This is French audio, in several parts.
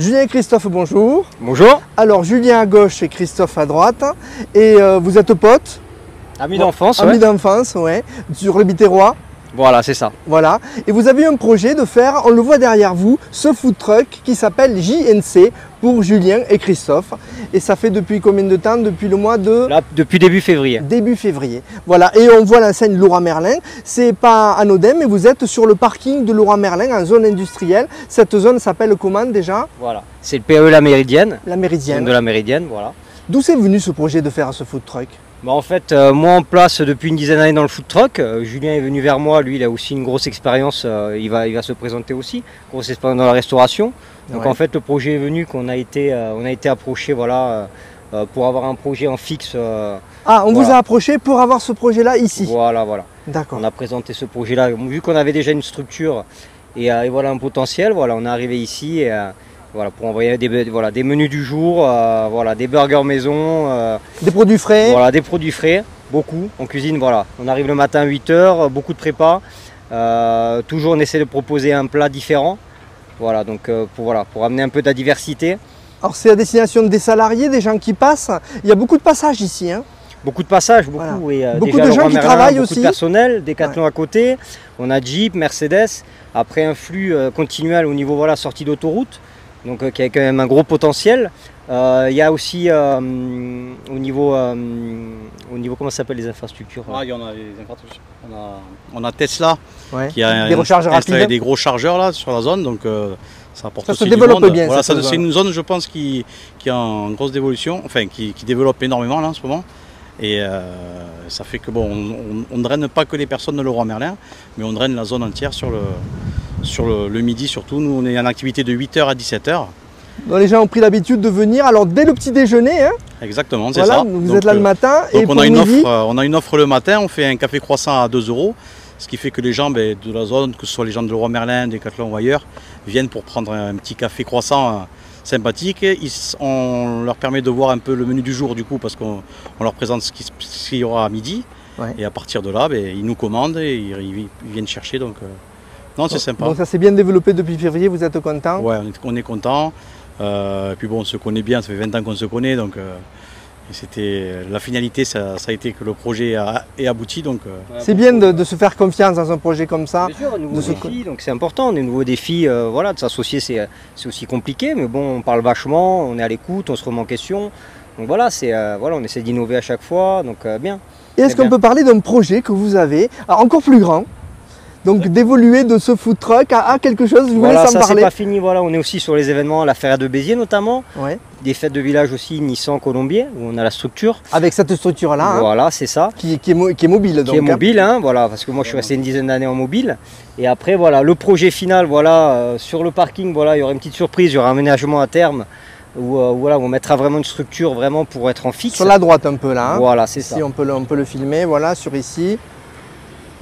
Julien et Christophe, bonjour. Bonjour. Alors Julien à gauche et Christophe à droite. Et vous êtes potes? Amis d'enfance. Amis d'enfance, ouais. Sur le Biterrois. Voilà, c'est ça. Voilà. Et vous avez eu un projet de faire, on le voit derrière vous, ce food truck qui s'appelle JNC pour Julien et Christophe. Et ça fait depuis combien de temps? Depuis le mois de... Là, depuis début février. Début février. Voilà. Et on voit l'enseigne Leroy Merlin. C'est pas anodin, mais vous êtes sur le parking de Leroy Merlin en zone industrielle. Cette zone s'appelle comment déjà? Voilà. C'est le PE La Méridienne. La Méridienne. Zone de La Méridienne, voilà. D'où c'est venu ce projet de faire ce food truck? Bah en fait, moi en place depuis une dizaine d'années dans le food truck. Julien est venu vers moi, lui il a aussi une grosse expérience, il va se présenter aussi, grosse expérience dans la restauration. Donc en fait le projet est venu qu'on a été approché voilà, pour avoir un projet en fixe. Vous a approché pour avoir ce projet-là ici? Voilà, voilà. D'accord. On a présenté ce projet-là, vu qu'on avait déjà une structure et voilà un potentiel, voilà, on est arrivé ici. Voilà, pour envoyer des menus du jour, voilà, des burgers maison. Des produits frais. Voilà, des produits frais, beaucoup. En cuisine, voilà. On arrive le matin à 8 h, beaucoup de prépa. Toujours on essaie de proposer un plat différent. Voilà, donc pour amener un peu de la diversité. Alors c'est à destination des salariés, des gens qui passent. Il y a beaucoup de passages ici. Hein. Beaucoup de passages, beaucoup. Voilà. Et, beaucoup déjà, de gens qui travaillent beaucoup aussi. De personnel, Decathlon à côté. On a Jeep, Mercedes. Après un flux continuel au niveau voilà, sortie d'autoroute. Donc qui a quand même un gros potentiel. Il y a aussi au niveau comment ça s'appelle les infrastructures? Il y en a les infrastructures. On a Tesla qui a des recharges rapides, des gros chargeurs là sur la zone, donc ça apporte ça aussi se développe bien. Voilà, c'est une zone je pense qui est en grosse dévolution, enfin qui développe énormément là en ce moment. Et ça fait que bon, on ne draine pas que les personnes de Leroy Merlin, mais on draine la zone entière sur le midi surtout. Nous on est en activité de 8 h à 17 h. Donc, les gens ont pris l'habitude de venir alors dès le petit déjeuner. Hein. Exactement, c'est voilà, ça. Vous êtes là le matin donc et pour on a midi, on a une offre le matin, on fait un café croissant à 2 €, ce qui fait que les gens de la zone, que ce soit les gens de Leroy Merlin, Decathlon ou ailleurs, viennent pour prendre un petit café croissant sympathique. On leur permet de voir un peu le menu du jour du coup parce qu'on leur présente ce qu'il y aura à midi. Et à partir de là, ils nous commandent et ils viennent chercher. Donc, non, c'est sympa. Donc ça s'est bien développé depuis février, vous êtes content? Ouais, on est content. Et puis bon, on se connaît bien, ça fait 20 ans qu'on se connaît. Donc, la finalité, ça a été que le projet est abouti. Donc, c'est bien de se faire confiance dans un projet comme ça. Bien sûr, un nouveau défi, donc c'est important. Des nouveaux défis, voilà, de s'associer, c'est aussi compliqué. Mais bon, on parle vachement, on est à l'écoute, on se remet en question. Donc voilà, voilà, on essaie d'innover à chaque fois. Donc bien. Et est-ce qu'on peut parler d'un projet que vous avez encore plus grand? Donc d'évoluer de ce food truck à quelque chose, je vous laisse en ça parler. C'est pas fini, voilà, on est aussi sur les événements, la Feria de Béziers notamment, des fêtes de village aussi, Nissan, Colombier, où on a la structure. Avec cette structure-là, voilà, c'est ça. Qui est mobile donc. Qui est mobile, hein, voilà, parce que moi je suis resté une dizaine d'années en mobile. Et après, voilà, le projet final, voilà, sur le parking, voilà, il y aura une petite surprise, il y aura un aménagement à terme. Où voilà, on mettra vraiment une structure vraiment pour être en fixe. Sur la droite un peu là. Hein. Voilà, c'est ça. Ici, on peut le filmer, voilà, sur ici.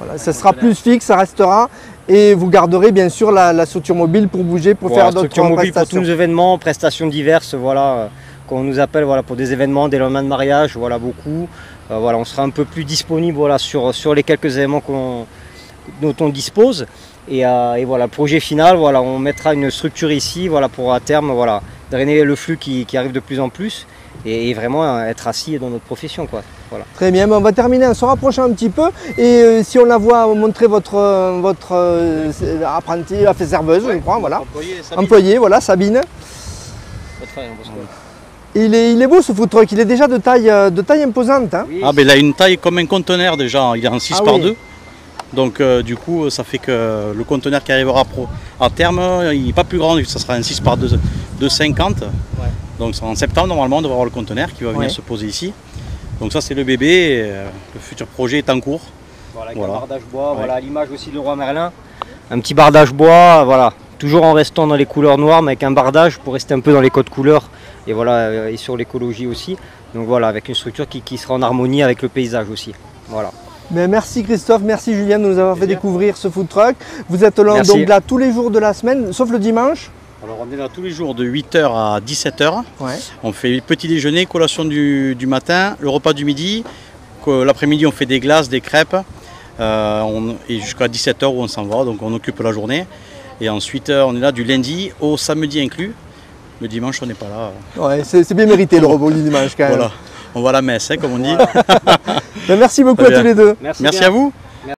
Voilà, ça sera plus fixe, ça restera. Et vous garderez bien sûr la structure mobile pour bouger, pour faire d'autres prestations. Structure mobile pour tous nos événements, prestations diverses, voilà, qu'on nous appelle voilà, pour des événements, des lendemains de mariage, voilà, beaucoup. Voilà, on sera un peu plus disponible voilà, sur les quelques éléments dont on dispose. Et voilà, le projet final, voilà, on mettra une structure ici voilà, pour à terme voilà, drainer le flux qui arrive de plus en plus et vraiment être assis dans notre profession. Quoi. Voilà. Très bien, on va terminer en se rapprochant un petit peu et si on la voit montrer votre apprenti, serveuse, je crois, voilà. Employé, voilà, Sabine. Il est beau ce food truck, il est déjà de taille imposante. Hein. Oui. Il a une taille comme un conteneur déjà, il est en 6 par 2. Donc du coup ça fait que le conteneur qui arrivera à terme, il n'est pas plus grand, ça sera un 6 par 2 de 50. Donc en septembre normalement on devrait avoir le conteneur qui va venir se poser ici. Donc ça c'est le bébé, le futur projet est en cours. Voilà, avec un bardage bois, voilà, à l'image aussi de Leroy Merlin. Un petit bardage bois, voilà, toujours en restant dans les couleurs noires mais avec un bardage pour rester un peu dans les codes couleurs et voilà, et sur l'écologie aussi. Donc voilà, avec une structure qui sera en harmonie avec le paysage aussi. Voilà. Mais merci Christophe, merci Julien de nous avoir fait découvrir ce food truck. Vous êtes là, donc là tous les jours de la semaine, sauf le dimanche? Alors on est là tous les jours de 8 h à 17 h. On fait petit déjeuner, collation du matin, le repas du midi. L'après-midi on fait des glaces, des crêpes. Et jusqu'à 17 h où on s'en va, donc on occupe la journée. Et ensuite on est là du lundi au samedi inclus. Le dimanche, on n'est pas là. Ouais, c'est bien mérité le repos du dimanche quand même. Voilà, on va à la messe, hein, comme on dit. Ben, merci beaucoup à tous les deux. Merci à vous.